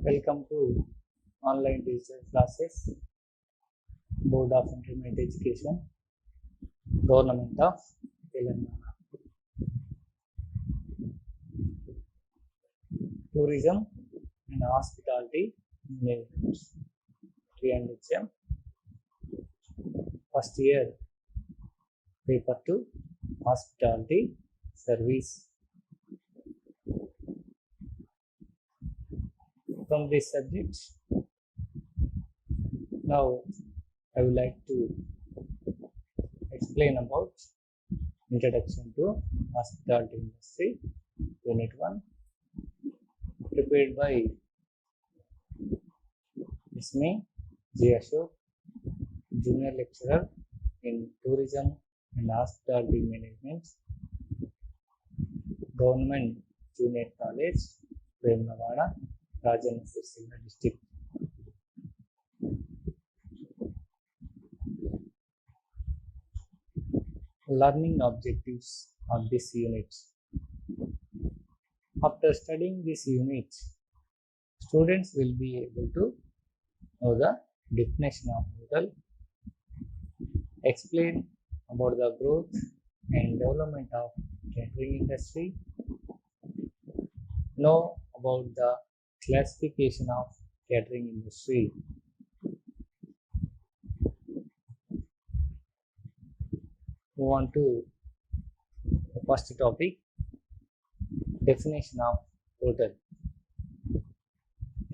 Welcome to online digital classes, Board of Intermediate Education, Government of Telangana. Tourism and Hospitality Management, 300 HM. First year, paper 2, Hospitality Service. From this subject, now I would like to explain about Introduction to Hospitality Industry, Unit 1, prepared by me, J. Ashok, Junior Lecturer in Tourism and Hospitality Management, Government Junior College, Premnavada, Rajana Sircilla District. Learning objectives of this unit. After studying this unit, students will be able to know the definition of hotel, explain about the growth and development of catering industry, know about the classification of catering industry. Move on to the first topic, definition of hotel.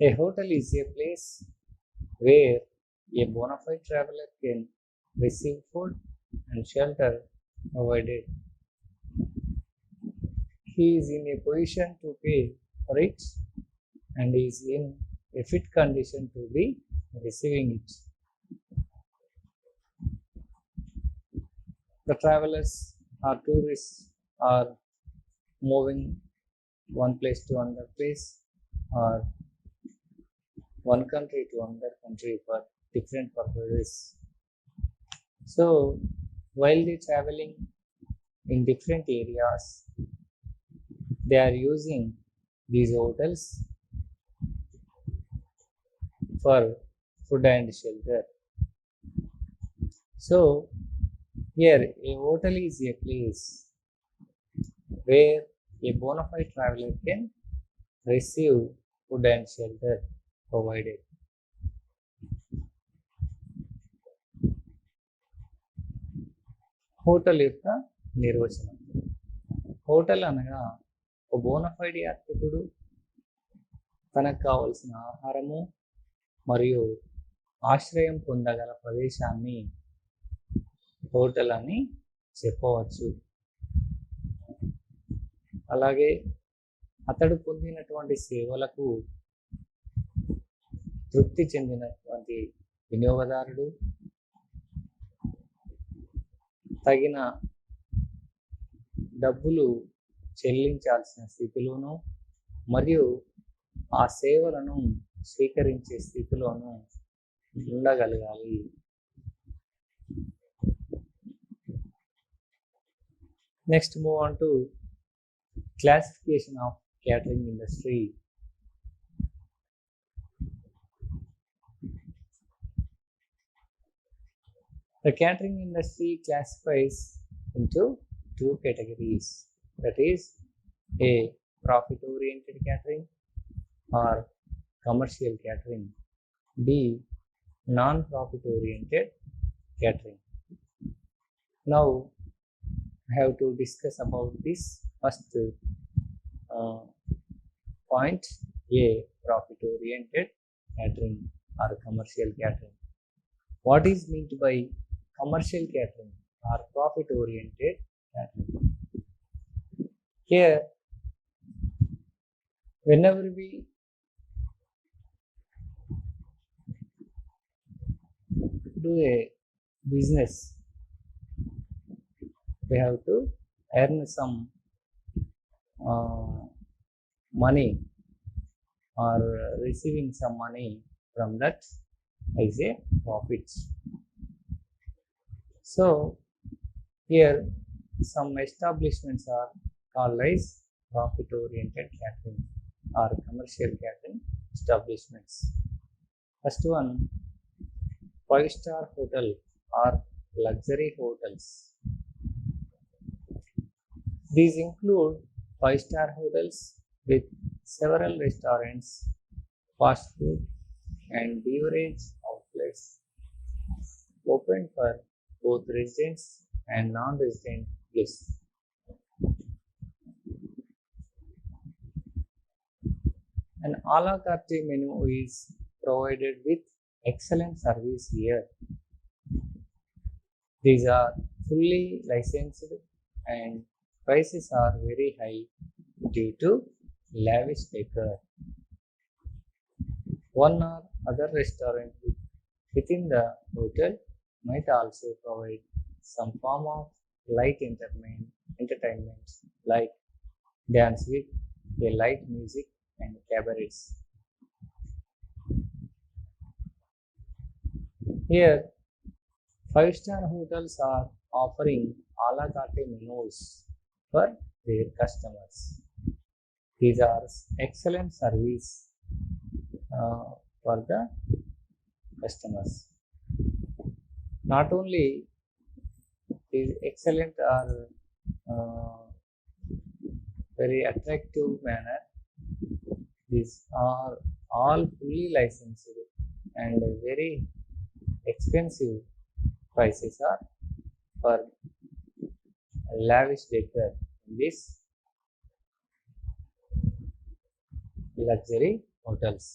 A hotel is a place where a bona fide traveler can receive food and shelter provided. He is in a position to pay for it and is in a fit condition to be receiving it. The travelers or tourists are moving one place to another place or one country to another country for different purposes. So while they traveling in different areas, they are using these hotels for food and shelter. So here a hotel is a place where a bona fide traveler can receive food and shelter provided. Hotel యొక్క నిర్వచనం. Hotel అనగా ఒక bona fide యాత్రికుడు తనకు కావలసిన ఆహారము మరియు ఆశ్రయం పొందగల ప్రదేశాన్ని హోటల్ అని చెప్పవచ్చు. అలాగే అతడు పొందినటువంటి సేవలకు తృప్తి చెందినటువంటి వినియోగదారుడు తగిన డబ్బులు చెల్లించాల్సిన స్థితిలోనూ మరియు ఆ సేవలను స్వీకరించే స్థితిలోనూ ఉండగలగాలి. Next, move on to classification of catering industry. The catering industry classifies into two categories, that is A, profit oriented catering or commercial catering, B, non-profit oriented catering. Now I have to discuss about this first point, A, profit oriented catering or commercial catering. What is meant by commercial catering or profit oriented catering? Here, whenever we do a business, we have to earn some money or receiving some money from that as a profit. So here some establishments are called as profit oriented catering or commercial catering, establishments. First one, 5-star hotel or luxury hotels. These include 5-star hotels with several restaurants, fast food and beverage outlets open for both residents and non-resident guests. An a la carte menu is provided with excellent service here. These are fully licensed and prices are very high due to lavish decor. One or other restaurant within the hotel might also provide some form of light entertainment like dance with a light music and cabarets. Here, 5-star hotels are offering a la carte menus for their customers. These are excellent service for the customers. Not only is excellent or very attractive manner, these are all fully licensed and very expensive prices are for lavish decor in this luxury hotels.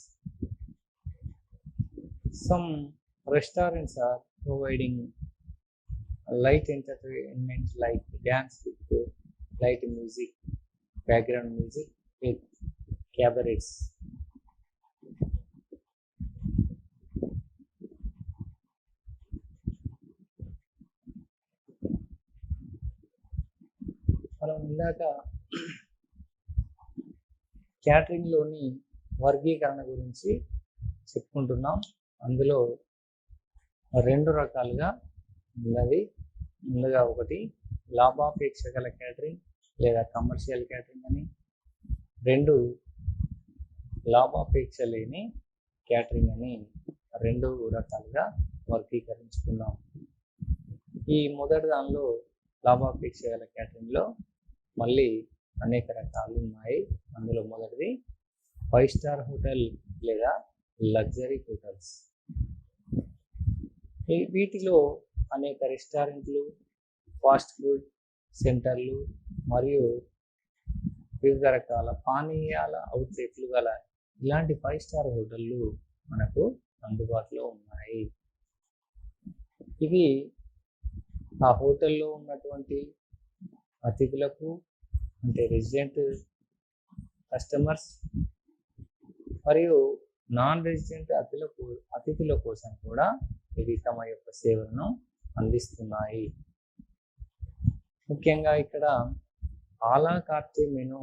Some restaurants are providing light entertainment like dance with light music, background music with cabarets. మనం ఇందాక క్యాటరింగ్లోని వర్గీకరణ గురించి చెప్పుకుంటున్నాం. అందులో 2 రకాలుగా ఉన్నది. ముందుగా ఒకటి లాభాపేక్ష గల క్యాటరింగ్ లేదా కమర్షియల్ క్యాటరింగ్ అని, 2 లాభాపేక్ష లేని క్యాటరింగ్ అని 2 రకాలుగా వర్గీకరించుకున్నాం. ఈ మొదటి దానిలో లాభాపేక్ష గల క్యాటరింగ్లో మళ్ళీ అనేక రకాలు ఉన్నాయి. అందులో మొదటిది 5-స్టార్ హోటల్ లేదా లగ్జరీ హోటల్స్. వీటిలో అనేక రెస్టారెంట్లు, ఫాస్ట్ ఫుడ్ సెంటర్లు మరియు వివిధ రకాల పానీయాల అవుట్లెట్లు గల ఇలాంటి 5-స్టార్ హోటళ్ళు మనకు అందుబాటులో ఉన్నాయి. ఇవి ఆ హోటల్లో ఉన్నటువంటి అతిథులకు అంటే రెసిడెంట్ కస్టమర్స్ మరియు నాన్ రెసిడెంట్ అతిథుల కోసం కూడా ఇవి తమ యొక్క సేవలను అందిస్తున్నాయి. ముఖ్యంగా ఇక్కడ ఆలా కార్టే మెను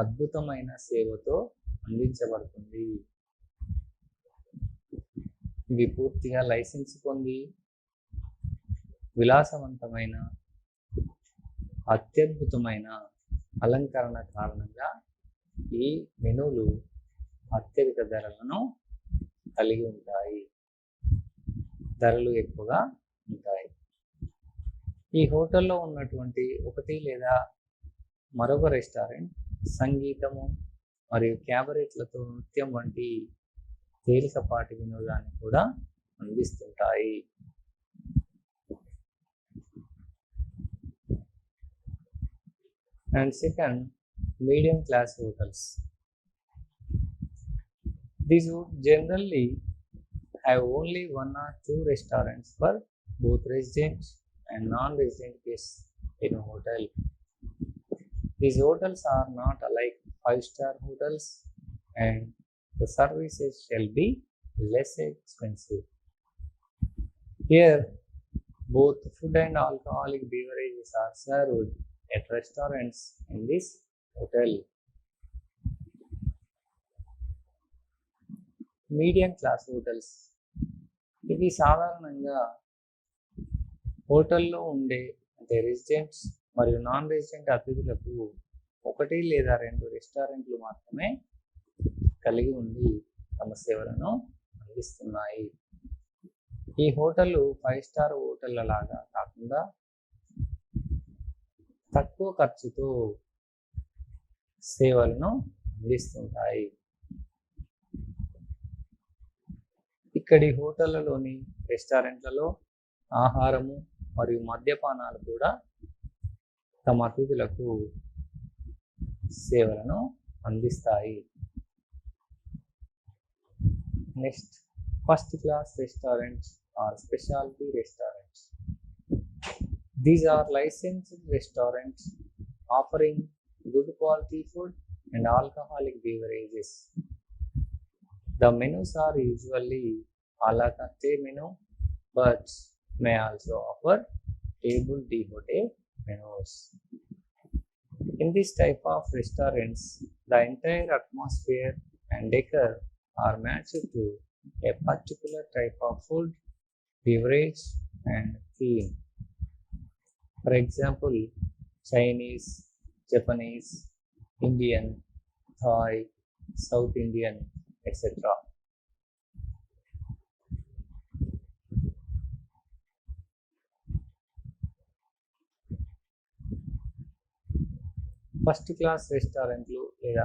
అద్భుతమైన సేవతో అందించబడుతుంది. ఇవి పూర్తిగా లైసెన్స్ పొంది విలాసవంతమైన అత్యద్భుతమైన అలంకరణ కారణంగా ఈ మెనూలు అత్యధిక ధరలను కలిగి ఉంటాయి. ధరలు ఎక్కువగా ఉంటాయి. ఈ హోటల్లో ఉన్నటువంటి ఒకటి లేదా మరొక రెస్టారెంట్ సంగీతము మరియు క్యాబరెట్లతో నృత్యం వంటి తేలికపాటి వినోదాన్ని కూడా అందిస్తుంటాయి. And second, medium class hotels. These would generally have only 1 or 2 restaurants for both resident and non-resident guests in a hotel. These hotels are not like 5-star hotels and the services shall be less expensive. Here, both food and alcoholic beverages are served at restaurants in this hotel. Medium class hotels ఇవి సాధారణంగా హోటల్లో ఉండే అంటే residents మరియు non resident అతిథులకు 1 లేదా 2 రెస్టారెంట్లు మాత్రమే కలిగి ఉండి తమ సేవలను అందిస్తున్నాయి. ఈ హోటళ్ళు 5 స్టార్ హోటళ్ళ లాగా కాకుండా తక్కువ ఖర్చుతో సేవలను అందిస్తుంటాయి. ఇక్కడి హోటళ్లలోని రెస్టారెంట్లలో ఆహారము మరియు మద్యపానాలు కూడా తమ అతిథులకు సేవలను అందిస్తాయి. Next, first class restaurants are speciality restaurants. These are licensed restaurants offering good quality food and alcoholic beverages. The menus are usually a la carte menu, but may also offer table d'hote menus. In this type of restaurants, the entire atmosphere and decor are matched to a particular type of food, beverage, and theme. For example, Chinese, Japanese, Indian, Thai, South Indian, etc. First class రెస్టారెంట్లు లేదా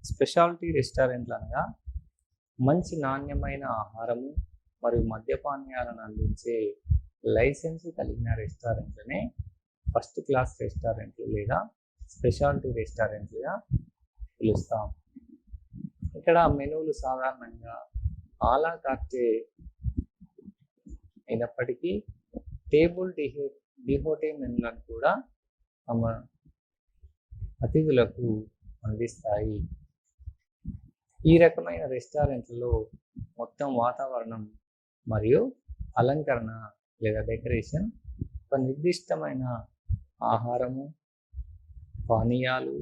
speciality రెస్టారెంట్లు అనగా మంచి నాణ్యమైన ఆహారము మరియు మద్యపానీయాలను అందించే licence కలిగిన రెస్టారెంట్లనే ఫస్ట్ క్లాస్ రెస్టారెంట్లు లేదా స్పెషాలిటీ రెస్టారెంట్లుగా పిలుస్తాం. ఇక్కడ మెనూలు సాధారణంగా ఆలా కార్టే అయినప్పటికీ టేబుల్ డిహోటే మెనూలను కూడా తమ అతిథులకు అందిస్తాయి. ఈ రకమైన రెస్టారెంట్లలో మొత్తం వాతావరణం మరియు అలంకరణ లేదా డెకరేషన్ ఒక నిర్దిష్టమైన ఆహారము, పానీయాలు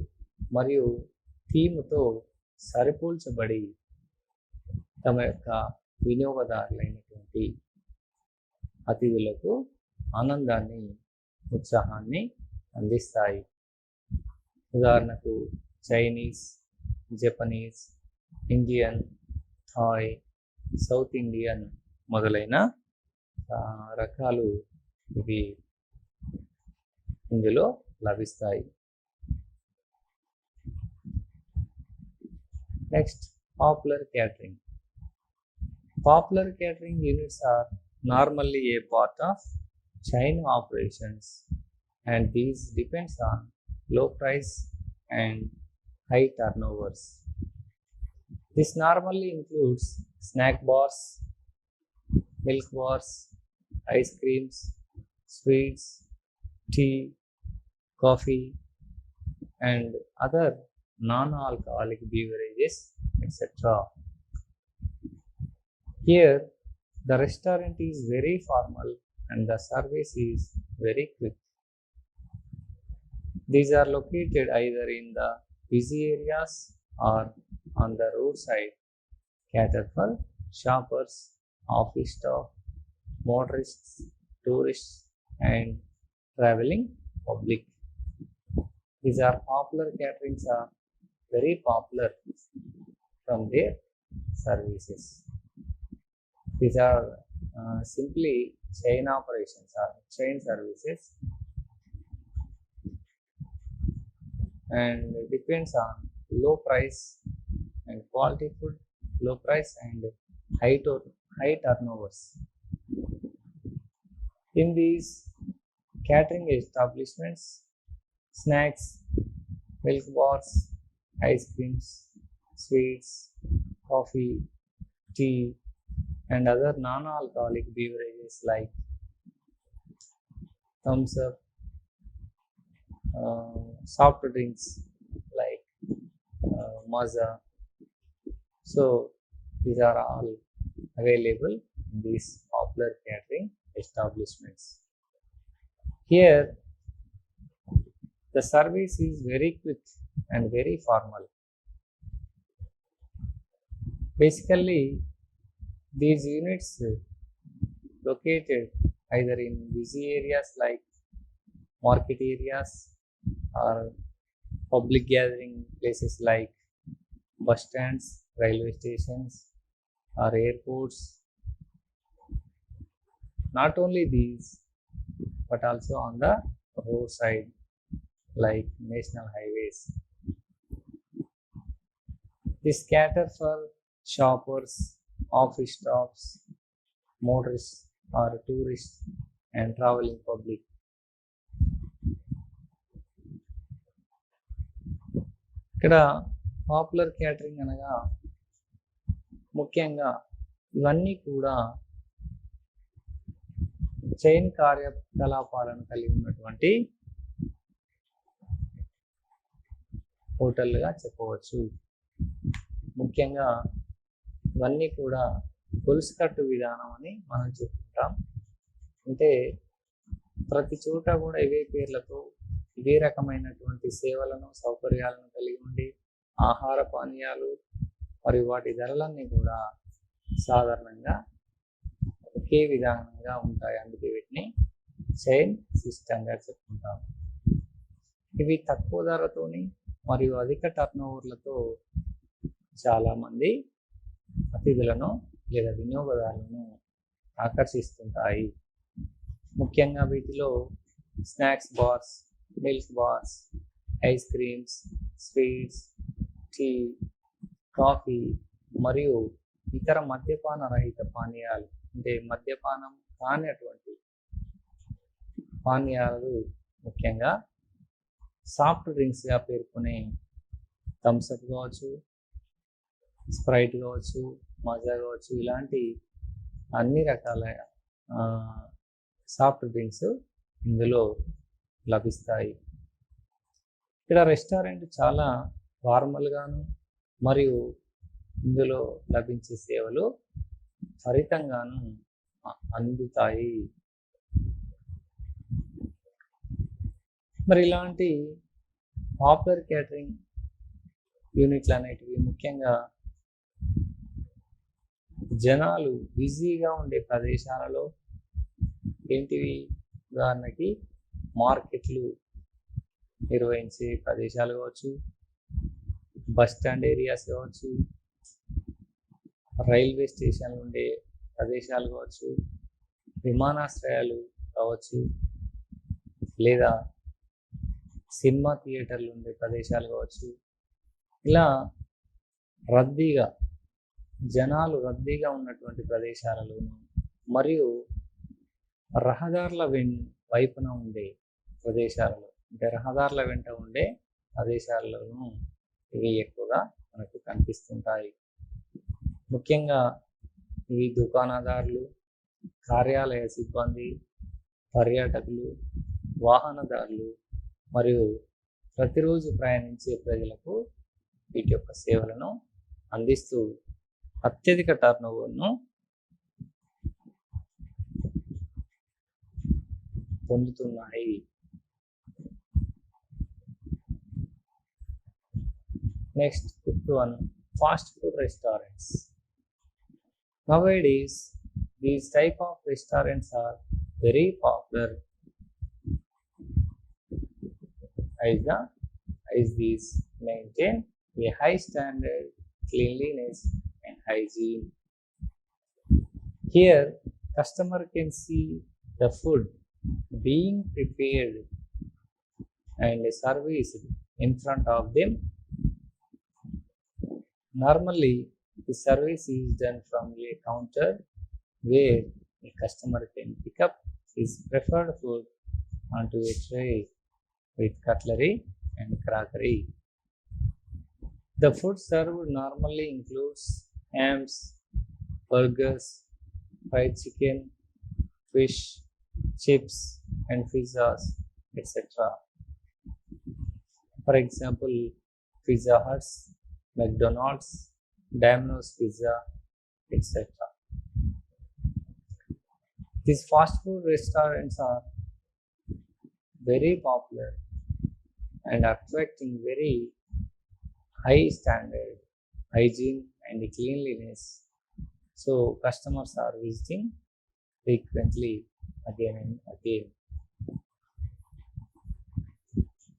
మరియు థీమ్తో సరిపోల్చబడి తమ యొక్క వినియోగదారులైనటువంటి అతిథులకు ఆనందాన్ని, ఉత్సాహాన్ని అందిస్తాయి. ఉదాహరణకు Chinese, Japanese, Indian, Thai, south Indian మొదలైన రకాలు ఇవి ఇందులో లభిస్తాయి. Next, popular catering. Popular catering units are normally a part of chain operations, and these depends on low price and high turnovers. This normally includes snack bars, milk bars, ice creams, sweets, tea, coffee, and other non-alcoholic beverages, etc. Here, the restaurant is very formal and the service is very quick. These are located either in the busy areas or on the roadside, cater for shoppers, office staff, motorists, tourists, and traveling public. These are popular caterings are very popular from their services. These are simply chain operations or chain services, and it depends on low price and quality food, low price and high turnovers. In these catering establishments, snacks, milk bars, ice creams, sweets, coffee, tea, and other non-alcoholic beverages like thumbs up, soft drinks like Mazza. So these are all available in these popular catering establishments. Here, the service is very quick and very formal. Basically, these units located either in busy areas like market areas or public gathering places like bus stands, railway stations, or airports. Not only these, but also on the roadside, like national highways. They scatter for shoppers, office stops, motorists or tourists, and traveling public. ఇక్కడ popular catering అనగా ముఖ్యంగా ఇవన్నీ కూడా chain కార్యకలాపాలను కలిగి ఉన్నటువంటి హోటల్గా చెప్పవచ్చు. ముఖ్యంగా ఇవన్నీ కూడా గొలుసుకట్టు విధానం అని మనం చెప్పుకుంటాం. అంటే ప్రతి చోట కూడా ఇవే పేర్లతో ఇవే రకమైనటువంటి సేవలను, సౌకర్యాలను కలిగి ఉండి ఆహార పానీయాలు మరియు వాటి ధరలన్నీ కూడా సాధారణంగా ఒకే విధానంగా ఉంటాయి. అందుకే వీటిని చైన్ సిస్టంగా చెప్పుకుంటాం. ఇవి తక్కువ ధరతోని మరియు అధిక టర్నోవర్లతో చాలామంది అతిథులను లేదా వినియోగదారులను ఆకర్షిస్తుంటాయి. ముఖ్యంగా వీటిలో snacks bars, milk bars, ice creams, sweets, tea, coffee మరియు ఇతర మద్యపాన రహిత పానీయాలు, అంటే మద్యపానం కానిటువంటి పానీయాలు, ముఖ్యంగా సాఫ్ట్ డ్రింక్స్గా పేర్కొనే థమ్స్అప్ కావచ్చు, స్ప్రైట్ కావచ్చు, మజా కావచ్చు, ఇలాంటి అన్ని రకాల సాఫ్ట్ డ్రింక్స్ ఇందులో లభిస్తాయి. ఇక్కడ రెస్టారెంట్ చాలా ఫార్మల్గాను మరియు ఇందులో లభించే సేవలు ఫలితంగాను అందుతాయి. మరి ఇలాంటి పాపులర్ క్యాటరింగ్ యూనిట్లు అనేటివి ముఖ్యంగా జనాలు బిజీగా ఉండే ప్రదేశాలలో, ఏంటివి ఉదాహరణకి మార్కెట్లు నిర్వహించే ప్రదేశాలు కావచ్చు, బస్ స్టాండ్ ఏరియాస్ కావచ్చు, రైల్వే స్టేషన్లు ఉండే ప్రదేశాలు కావచ్చు, విమానాశ్రయాలు కావచ్చు, లేదా సినిమా థియేటర్లు ఉండే ప్రదేశాలు కావచ్చు, ఇలా రద్దీగా జనాలు రద్దీగా ఉన్నటువంటి ప్రదేశాలలోను మరియు రహదారుల వైపున ఉండే ప్రదేశాలలో, అంటే రహదారుల వెంట ఉండే ప్రదేశాలలోనూ ఇవి ఎక్కువగా మనకు కనిపిస్తుంటాయి. ముఖ్యంగా ఇవి దుకాణదారులు, కార్యాలయ సిబ్బంది, పర్యాటకులు, వాహనదారులు మరియు ప్రతిరోజు ప్రయాణించే ప్రజలకు వీటి యొక్క సేవలను అందిస్తూ అత్యధిక టర్నోవర్ను పొందుతున్నాయి. Next, fifth one, fast food restaurants. Nowadays, these type of restaurants are very popular as these maintain a high standard cleanliness and hygiene. Here, customer can see the food being prepared and serviced in front of them. Normally, the service is done from a counter where a customer can pick up his preferred food onto a tray with cutlery and crockery. The food served normally includes hams, burgers, fried chicken, fish, chips, and pizzas, etc. For example, Pizza Hut, McDonald's, Domino's Pizza, etc. These fast food restaurants are very popular and attracting very high standard hygiene and cleanliness. So customers are visiting frequently again and again.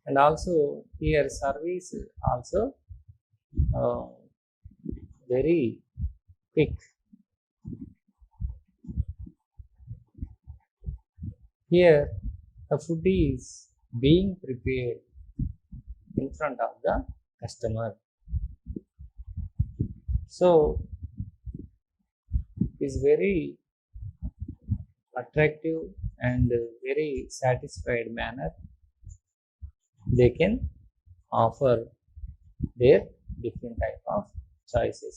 And also here service also very quick. Here the food is being prepared in front of the customer. So it is very attractive and very satisfied manner they can offer their different type of choices.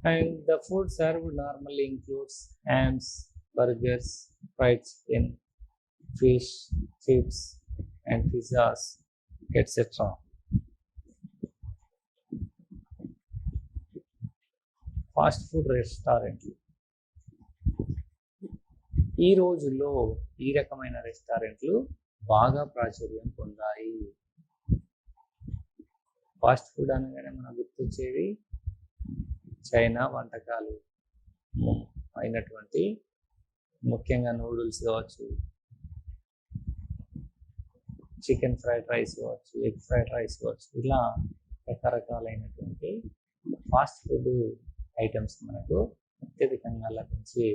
And the food served normally includes hams, burgers, fried chicken, fish, chips and pizzas, etc. Fast food రెస్టారెంట్లు ఈ రోజుల్లో ఈ రకమైన రెస్టారెంట్లు బాగా ప్రాచుర్యం పొందాయి. Fast food అనగానే మనకు గుర్తొచ్చేవి చైనా వంటకాలు అయినటువంటి ముఖ్యంగా నూడిల్స్ కావచ్చు, చికెన్ ఫ్రైడ్ రైస్ కావచ్చు, ఎగ్ ఫ్రైడ్ రైస్ కావచ్చు, ఇలా రకరకాలైనటువంటి ఫాస్ట్ ఫుడ్ ఐటమ్స్ మనకు అత్యధికంగా లభించి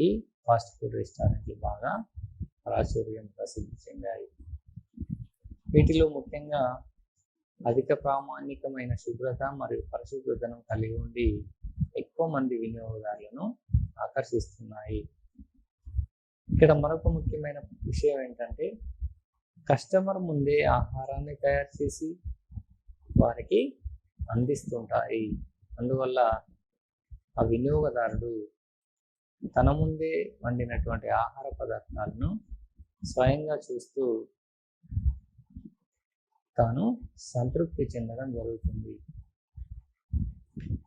ఈ ఫాస్ట్ ఫుడ్ రెస్టారెంట్లు బాగా ప్రసిద్ధి చెందాయి. వీటిలో ముఖ్యంగా అధిక ప్రామాణికమైన శుభ్రత మరియు పరిశుభ్రతను కలిగి ఉండి ఎక్కువ మంది వినియోగదారులను ఆకర్షిస్తున్నాయి. ఇక్కడ మరొక ముఖ్యమైన విషయం ఏంటంటే కస్టమర్ ముందే ఆహారాన్ని తయారు చేసి వారికి అందిస్తుంటాయి. అందువల్ల ఆ వినియోగదారుడు తన ముందే వండినటువంటి ఆహార పదార్థాలను స్వయంగా చూస్తూ తాను సంతృప్తి చెందడం జరుగుతుంది.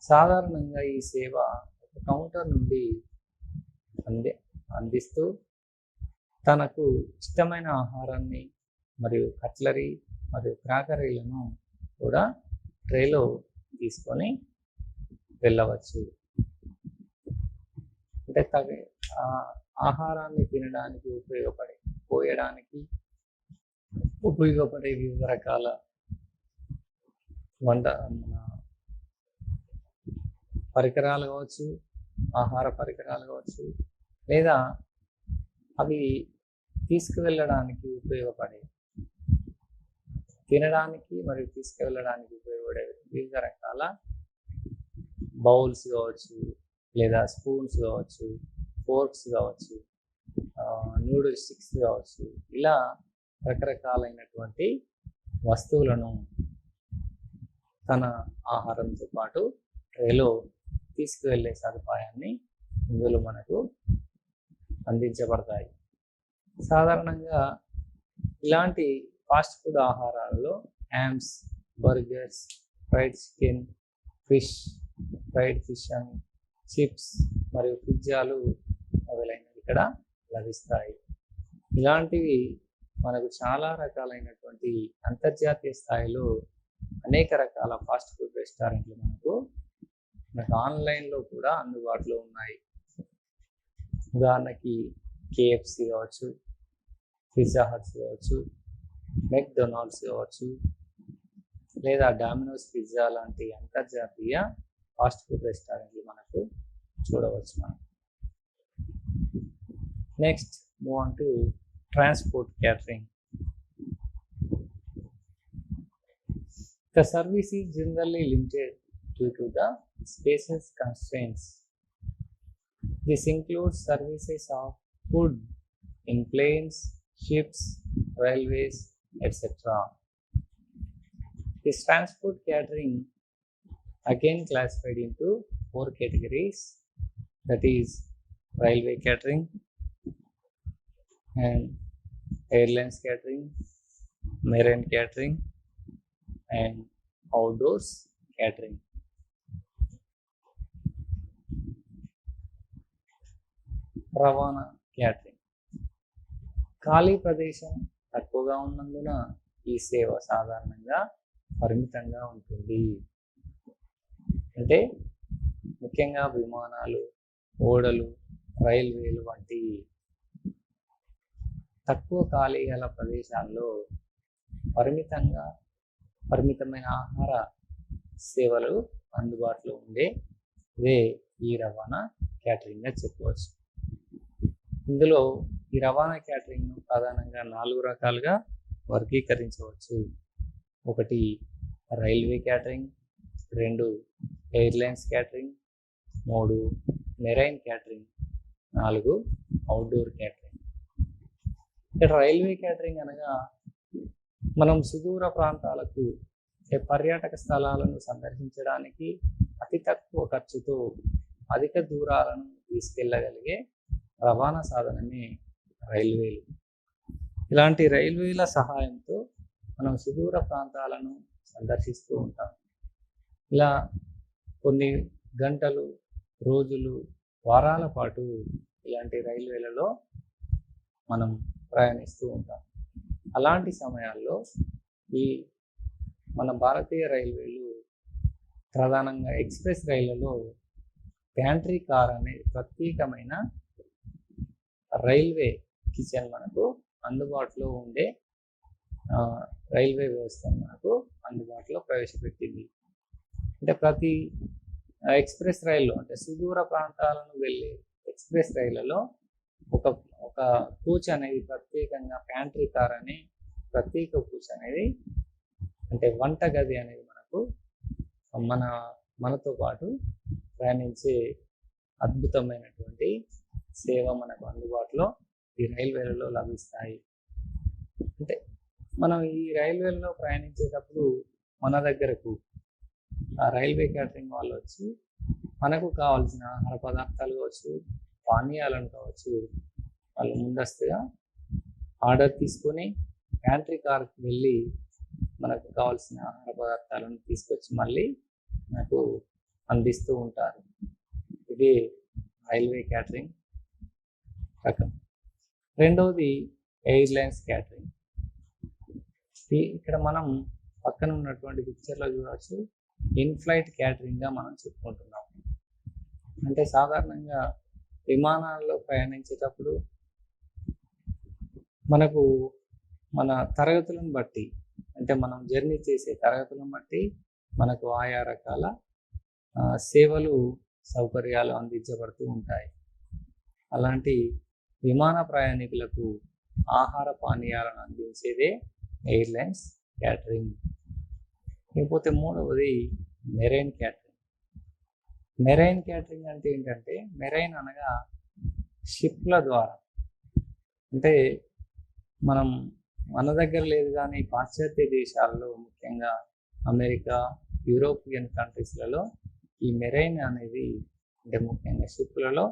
సాధారణంగా ఈ సేవ ఒక కౌంటర్ నుండి అందిస్తూ తనకు ఇష్టమైన ఆహారాన్ని మరియు కట్లరీ మరియు క్రాకరీలను కూడా ట్రేలో తీసుకొని వెళ్ళవచ్చు. అంటే ఆహారాన్ని తినడానికి ఉపయోగపడే వివిధ రకాల పరికరాలు కావచ్చు, ఆహార పరికరాలు కావచ్చు, లేదా అవి తీసుకువెళ్ళడానికి ఉపయోగపడే తినడానికి మరియు తీసుకువెళ్ళడానికి ఉపయోగపడే వివిధ రకాల బౌల్స్ కావచ్చు, లేదా స్పూన్స్ కావచ్చు, ఫోర్క్స్ కావచ్చు, నూడిల్ స్టిక్స్ కావచ్చు, ఇలా రకరకాలైనటువంటి వస్తువులను తన ఆహారంతో పాటు ట్రేలో తీసుకువెళ్ళే సదుపాయాన్ని ఇందులో మనకు అందించబడతాయి. సాధారణంగా ఇలాంటి ఫాస్ట్ ఫుడ్ ఆహారాలలో hams, burgers, fried chicken, fried fish and chips మరియు పిజ్జాలు మొదలైనవి ఇక్కడ లభిస్తాయి. ఇలాంటివి మనకు చాలా రకాలైనటువంటి అంతర్జాతీయ స్థాయిలో అనేక రకాల ఫాస్ట్ ఫుడ్ రెస్టారెంట్లు మనకు ఆన్లైన్లో కూడా అందుబాటులో ఉన్నాయి. ఉదాహరణకి కేఎఫ్సి కావచ్చు, పిజ్జా హట్స్ కావచ్చు, మెక్డొనాల్డ్స్ కావచ్చు, లేదా డామినోస్ పిజ్జా లాంటి అంతర్జాతీయ ఫాస్ట్ ఫుడ్ రెస్టారెంట్లు మనకు చూడవచ్చు. మనం next move on to transport catering. The service is generally limited due to the spaces constraints. This includes services of food in planes, ships, railways, etc. This transport catering again classified into 4 categories, that is railway catering and airlines catering, marine catering and outdoors catering. రవాణా catering. ఖాళీ ప్రదేశం తక్కువగా ఉన్నందున ఈ సేవ సాధారణంగా పరిమితంగా ఉంటుంది. అంటే ముఖ్యంగా విమానాలు, ఓడలు, రైల్వేలు వంటి తక్కువ ఖాళీ గల ప్రదేశాల్లో పరిమితంగా పరిమితమైన ఆహార సేవలు అందుబాటులో ఉండేదే ఈ రవాణా క్యాటరింగ్గా చెప్పవచ్చు. ఇందులో ఈ రవాణా క్యాటరింగ్ను ప్రధానంగా 4 రకాలుగా వర్గీకరించవచ్చు. 1 railway catering, 2 airlines catering, 3 marine catering, 4 outdoor catering. ఇక్కడ రైల్వే క్యాటరింగ్ అనగా మనం సుదూర ప్రాంతాలకు పర్యాటక స్థలాలను సందర్శించడానికి అతి తక్కువ ఖర్చుతో అధిక దూరాలను తీసుకెళ్ళగలిగే రవాణా సాధనమే రైల్వేలు. ఇలాంటి రైల్వేల సహాయంతో మనం సుదూర ప్రాంతాలను సందర్శిస్తూ ఉంటాం. ఇలా కొన్ని గంటలు, రోజులు, వారాల పాటు ఇలాంటి రైల్వేలలో మనం ప్రయాణిస్తూ ఉంటాం. అలాంటి సమయాల్లో ఈ మన భారతీయ రైల్వేలు ప్రధానంగా ఎక్స్ప్రెస్ రైళ్లలో ప్యాంట్రీ కార్ అనే ప్రత్యేకమైన రైల్వే కిచెన్ మనకు అందుబాటులో ఉండే రైల్వే వ్యవస్థను మనకు అందుబాటులో ప్రవేశపెట్టింది. అంటే ప్రతి ఎక్స్ప్రెస్ రైల్లో, అంటే సుదూర ప్రాంతాలను వెళ్ళే ఎక్స్ప్రెస్ రైళ్లలో ఒక కోచ్ అనేది ప్రత్యేకంగా ప్యాంట్రీ కార్ అనే ప్రత్యేక కోచ్ అనేది, అంటే వంట గది అనేది మనకు మనతో పాటు ప్రయాణించే అద్భుతమైనటువంటి సేవ మనకు అందుబాటులో ఈ రైల్వేలలో లభిస్తాయి. అంటే మనం ఈ రైల్వేలలో ప్రయాణించేటప్పుడు మన దగ్గరకు ఆ రైల్వే క్యాటరింగ్ వాళ్ళు వచ్చి మనకు కావాల్సిన ఆహార పదార్థాలు కావచ్చు, పానీయాలను కావచ్చు, వాళ్ళు ముందస్తుగా ఆర్డర్ తీసుకొని ప్యాంట్రీ కార్కి వెళ్ళి మనకు కావాల్సిన ఆహార పదార్థాలను తీసుకొచ్చి మళ్ళీ మనకు అందిస్తూ ఉంటారు. ఇది రైల్వే క్యాటరింగ్ రకం. రెండవది ఎయిర్లైన్స్ క్యాటరింగ్. ఇక్కడ మనం పక్కన ఉన్నటువంటి పిక్చర్లో చూడవచ్చు, ఇన్ఫ్లైట్ క్యాటరింగ్గా మనం చెప్పుకుంటున్నాం. అంటే సాధారణంగా విమానాల్లో ప్రయాణించేటప్పుడు మనకు మన తరగతులను బట్టి, అంటే మనం జర్నీ చేసే తరగతులను బట్టి మనకు ఆయా రకాల సేవలు, సౌకర్యాలు అందించబడుతూ ఉంటాయి. అలాంటి విమాన ప్రయాణికులకు ఆహార పానీయాలను అందించేదే ఎయిర్లైన్స్ క్యాటరింగ్. లేకపోతే మూడవది మెరైన్ క్యాటరింగ్. మెరైన్ క్యాటరింగ్ అంటే ఏంటంటే, మెరైన్ అనగా షిప్ల ద్వారా, అంటే మన దగ్గర లేదు కానీ పాశ్చాత్య దేశాలలో, ముఖ్యంగా అమెరికా, యూరోపియన్ కంట్రీస్లలో ఈ మెరైన్ అనేది, అంటే ముఖ్యంగా షిప్లలో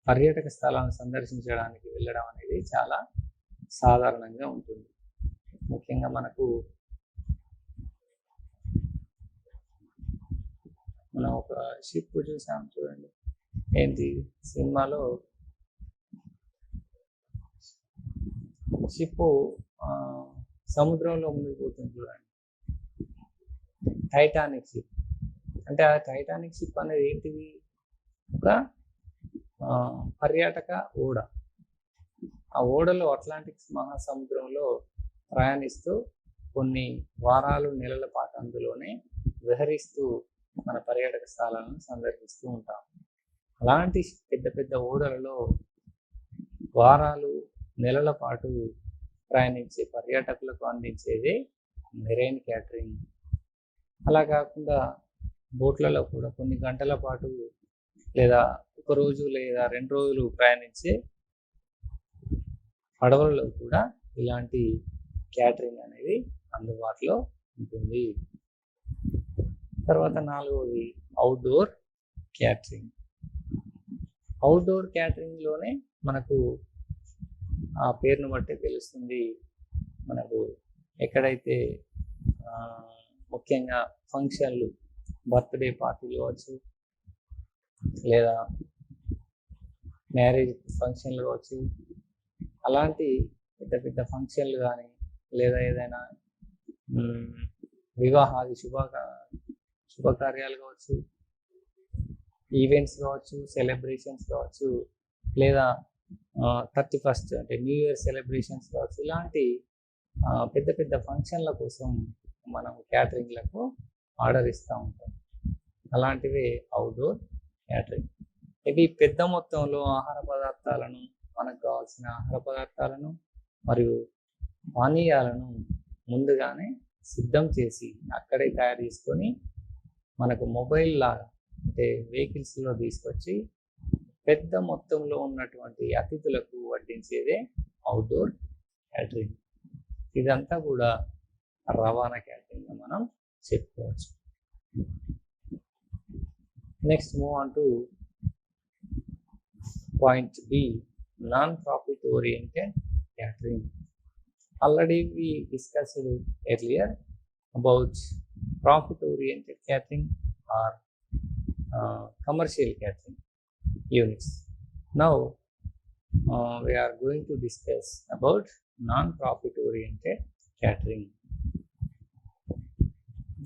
పర్యాటక స్థలాలను సందర్శించడానికి వెళ్ళడం అనేది చాలా సాధారణంగా ఉంటుంది. ముఖ్యంగా మనం ఒక షిప్ చూసాం చూడండి, ఏంటి సినిమాలో షిప్ సముద్రంలో మునిగిపోతుంది చూడండి, టైటానిక్ షిప్. అంటే ఆ టైటానిక్ షిప్ అనేది ఏంటిది, ఒక పర్యాటక ఓడ. ఆ ఓడలో అట్లాంటిక్ మహాసముద్రంలో ప్రయాణిస్తూ కొన్ని వారాలు, నెలల పాటు అందులోనే విహరిస్తూ మన పర్యాటక స్థలాలను సందర్శిస్తూ ఉంటాం. అలాంటి పెద్ద పెద్ద ఓడలలో వారాలు, నెలల పాటు ప్రయాణించే పర్యాటకులకు అందించేదే మెరైన్ క్యాటరింగ్. అలా కాకుండా బోట్లలో కూడా కొన్ని గంటల పాటు లేదా 1 రోజు లేదా 2 రోజులు ప్రయాణించే పడవలలో కూడా ఇలాంటి క్యాటరింగ్ అనేది అందుబాటులో ఉంటుంది. తర్వాత 4వది అవుట్డోర్ క్యాటరింగ్. అవుట్డోర్ క్యాటరింగ్లోనే మనకు ఆ పేరును బట్టి తెలుస్తుంది, మనకు ఎక్కడైతే ముఖ్యంగా ఫంక్షన్లు, బర్త్డే పార్టీలు కావచ్చు, లేదా మ్యారేజ్ ఫంక్షన్లు కావచ్చు, అలాంటి పెద్ద పెద్ద ఫంక్షన్లు కానీ, లేదా ఏదైనా వివాహాది శుభకార్యాలు కావచ్చు, ఈవెంట్స్ కావచ్చు, సెలబ్రేషన్స్ కావచ్చు, లేదా 31st అంటే న్యూ ఇయర్ సెలబ్రేషన్స్ కావచ్చు, ఇలాంటి పెద్ద పెద్ద ఫంక్షన్ల కోసం మనం క్యాటరింగ్లకు ఆర్డర్ ఇస్తూ ఉంటాం. అలాంటివి అవుట్డోర్ క్యాటరింగ్. ఇవి పెద్ద మొత్తంలో ఆహార పదార్థాలను, మనకు కావాల్సిన ఆహార పదార్థాలను మరియు పానీయాలను ముందుగానే సిద్ధం చేసి అక్కడే తయారు చేసుకొని మనకు మొబైల్ లాగా అంటే వెహికల్స్లో తీసుకొచ్చి పెద్ద మొత్తంలో ఉన్నటువంటి అతిథులకు వడ్డించేదే అవుట్డోర్ క్యాటరింగ్. ఇదంతా కూడా రవాణా క్యాటరింగ్ మనం చెప్పుకోవచ్చు. Next move on to point B, non profit oriented catering. Already we discussed earlier about profit oriented catering or commercial catering units. Now we are going to discuss about non-profit oriented catering.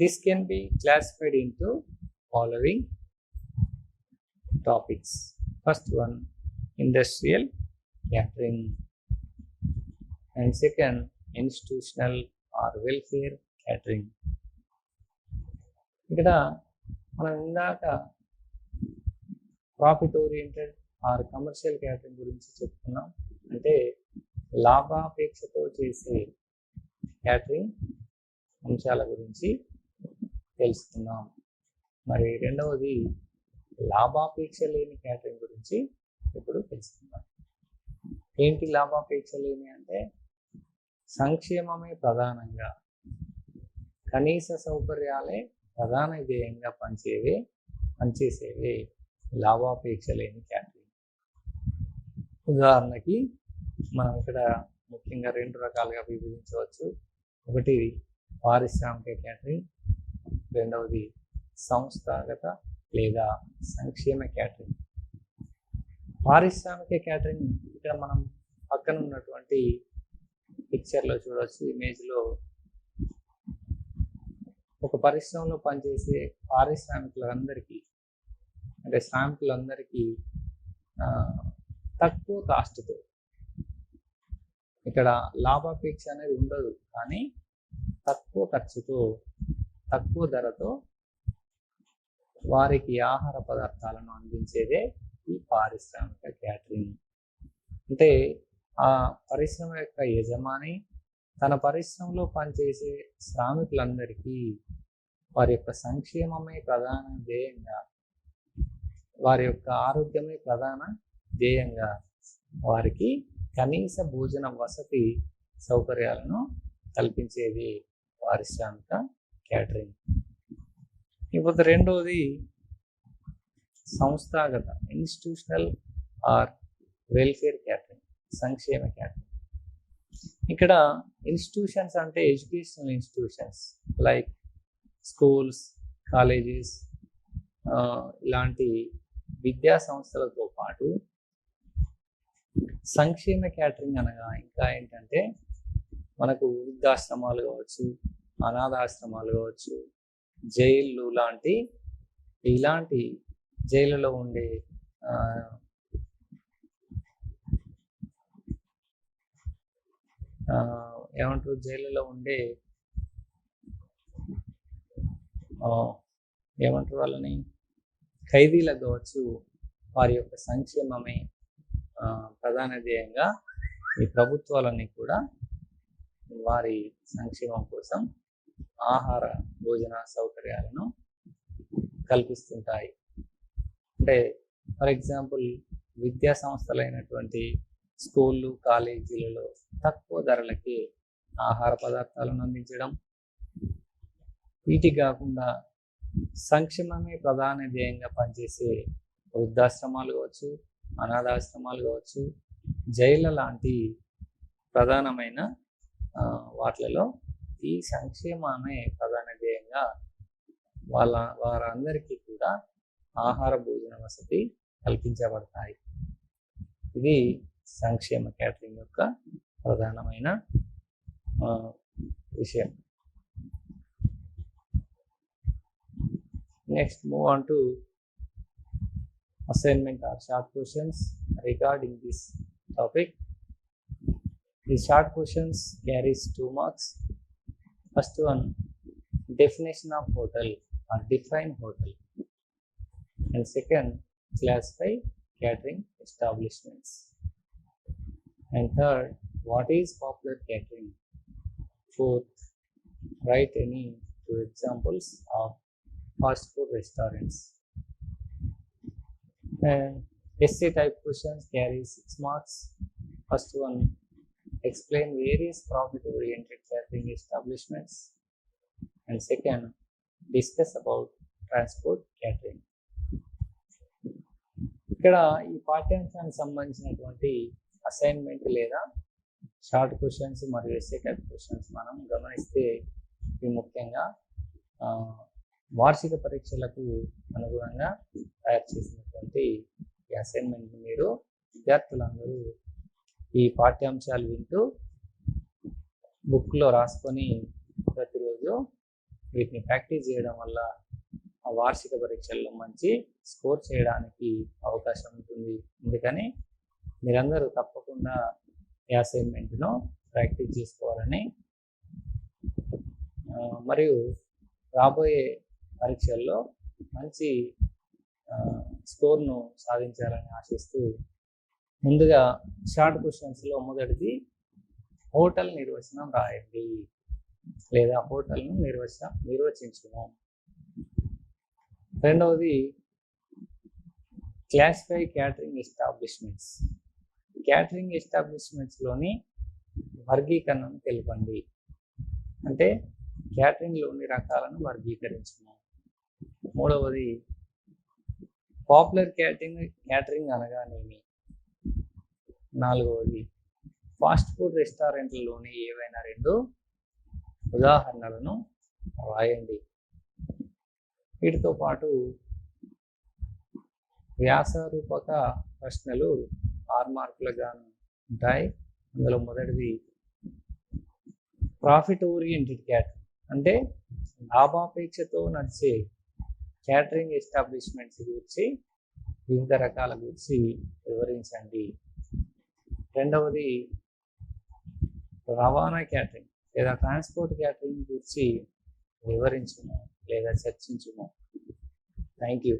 This can be classified into following topics. First one, industrial catering, and second, institutional or welfare catering. ఇక్కడ మనం ఇందాక profit oriented or commercial catering గురించి చెప్పుకున్నాం. అంటే లాభాపేక్షతో చేసే catering అంశాల గురించి తెలుసుకున్నాం. మరి రెండవది లాభాపేక్ష లేని క్యాటరింగ్ గురించి ఇప్పుడు తెలుసుకుందాం. ఏంటి లాభాపేక్ష లేని అంటే సంక్షేమమే ప్రధానంగా, కనీస సౌకర్యాలే ప్రధాన ధ్యేయంగా పనిచేసేవే లాభాపేక్ష లేని క్యాటరింగ్. ఉదాహరణకి మనం ఇక్కడ ముఖ్యంగా రెండు రకాలుగా విభజించవచ్చు. ఒకటి పారిశ్రామిక క్యాటరింగ్, రెండవది సంస్థాగత లేదా సంక్షేమ క్యాటరింగ్. పారిశ్రామిక క్యాటరింగ్ ఇక్కడ మనం పక్కన ఉన్నటువంటి పిక్చర్లో చూడవచ్చు, ఇమేజ్లో ఒక పరిశ్రమలో పనిచేసే పారిశ్రామికులందరికీ అంటే శ్రామికులందరికీ తక్కువ కాస్ట్తో, ఇక్కడ లాభాపేక్ష అనేది ఉండదు, కానీ తక్కువ ఖర్చుతో తక్కువ ధరతో వారికి ఆహార పదార్థాలను అందించేదే ఈ పారిశ్రామిక క్యాటరింగ్. అంటే ఆ పరిశ్రమ యొక్క యజమాని తన పరిశ్రమలో పనిచేసే శ్రామికులందరికీ వారి యొక్క సంక్షేమమే ప్రధాన ధ్యేయంగా, వారి యొక్క ఆరోగ్యమే ప్రధాన ధ్యేయంగా వారికి కనీస భోజన వసతి సౌకర్యాలను కల్పించేది పారిశ్రామిక క్యాటరింగ్. ఇప్పుడు రెండవది సంస్థాగత ఇన్స్టిట్యూషనల్ ఆర్ వెల్ఫేర్ క్యాటరింగ్, సంక్షేమ క్యాటరింగ్. ఇక్కడ ఇన్స్టిట్యూషన్స్ అంటే educational institutions like schools, colleges, ఇలాంటి విద్యా సంస్థలతో పాటు సంక్షేమ క్యాటరింగ్ అనగా ఇంకా ఏంటంటే మనకు వృద్ధాశ్రమాలు కావచ్చు, అనాథాశ్రమాలు కావచ్చు, జైళ్ళు ఇలాంటి జైళ్ళలో ఉండే ఏమంటారు, జైళ్ళలో ఉండే ఏమంటారు వాళ్ళని, ఖైదీలకు కావచ్చు, వారి యొక్క సంక్షేమమే ప్రధాన ధ్యేయంగా ఈ ప్రభుత్వాలన్నీ కూడా వారి సంక్షేమం కోసం ఆహార భోజన సౌకర్యాలను కల్పిస్తుంటాయి. అంటే ఫర్ ఎగ్జాంపుల్ విద్యా సంస్థలైనటువంటి స్కూళ్ళు, కాలేజీలలో తక్కువ ధరలకి ఆహార పదార్థాలను అందించడం, వీటికి కాకుండా సంక్షేమమే ప్రధాన ధ్యేయంగా పనిచేసే వృద్ధాశ్రమాలు కావచ్చు, అనాథాశ్రమాలు కావచ్చు, జైళ్ళ లాంటి ప్రధానమైన వాటిలలో ఈ సంక్షేమమే ప్రధాన ధ్యేయంగా వారందరికీ కూడా ఆహార భోజన వసతి కల్పించబడతాయి. ఇది సంక్షేమ క్యాటరింగ్ యొక్క ప్రధానమైన విషయం. Next move on to assignment or short questions regarding this topic. The short questions carries 2 marks. First one, definition of hotel or define hotel. And second, classify catering establishments. And third, what is popular catering? Fourth, write any 2 examples of fast food restaurants. And essay type questions carry 6 marks. First one, explain various profit oriented catering establishments. And second, discuss about transport catering. ఇక్కడ ఈ పాఠ్యాంశానికి సంబంధించినటువంటి assignment లేదా short questions మరియు essay type questions మనం గమనిస్తే ఇవి ముఖ్యంగా వార్షిక పరీక్షలకు అనుగుణంగా తయారు చేసినటువంటి ఈ అసైన్మెంట్ మీరు విద్యార్థులందరూ ఈ పాఠ్యాంశాలు వింటూ బుక్లో రాసుకొని ప్రతిరోజు వీటిని ప్రాక్టీస్ చేయడం వల్ల ఆ వార్షిక పరీక్షల్లో మంచి స్కోర్ చేయడానికి అవకాశం ఉంటుంది. అందుకని మీరందరూ తప్పకుండా ఈ అసైన్మెంట్ను ప్రాక్టీస్ చేసుకోవాలని మరియు రాబోయే పరీక్షల్లో మంచి స్కోర్ను సాధించాలని ఆశిస్తూ ముందుగా షార్ట్ క్వశ్చన్స్లో మొదటిది హోటల్ నిర్వచనం రాయండి లేదా హోటల్ను నిర్వచించును. రెండవది క్లాసిఫై క్యాటరింగ్ ఎస్టాబ్లిష్మెంట్స్. క్యాటరింగ్ ఎస్టాబ్లిష్మెంట్స్లోని వర్గీకరణను తెలపండి. అంటే క్యాటరింగ్లోని రకాలను వర్గీకరించును. మూడవది పాపులర్ క్యాటరింగ్ అనగానేమి. నాలుగవది ఫాస్ట్ ఫుడ్ రెస్టారెంట్లలోని ఏవైనా 2 ఉదాహరణలను రాయండి. వీటితో పాటు వ్యాసరూపక ప్రశ్నలు 6 మార్కులుగాను ఉంటాయి. అందులో మొదటిది ప్రాఫిట్ ఓరియంటెడ్ క్యాటరింగ్ అంటే లాభాపేక్షతో నడిచే క్యాటరింగ్ ఎస్టాబ్లిష్మెంట్స్ గురించి వివిధ రకాల గురించి వివరించండి. రెండవది రవాణా క్యాటరింగ్ లేదా ట్రాన్స్పోర్ట్ క్యాటరింగ్ గురించి వివరించుము లేదా చర్చించుము. Thank you.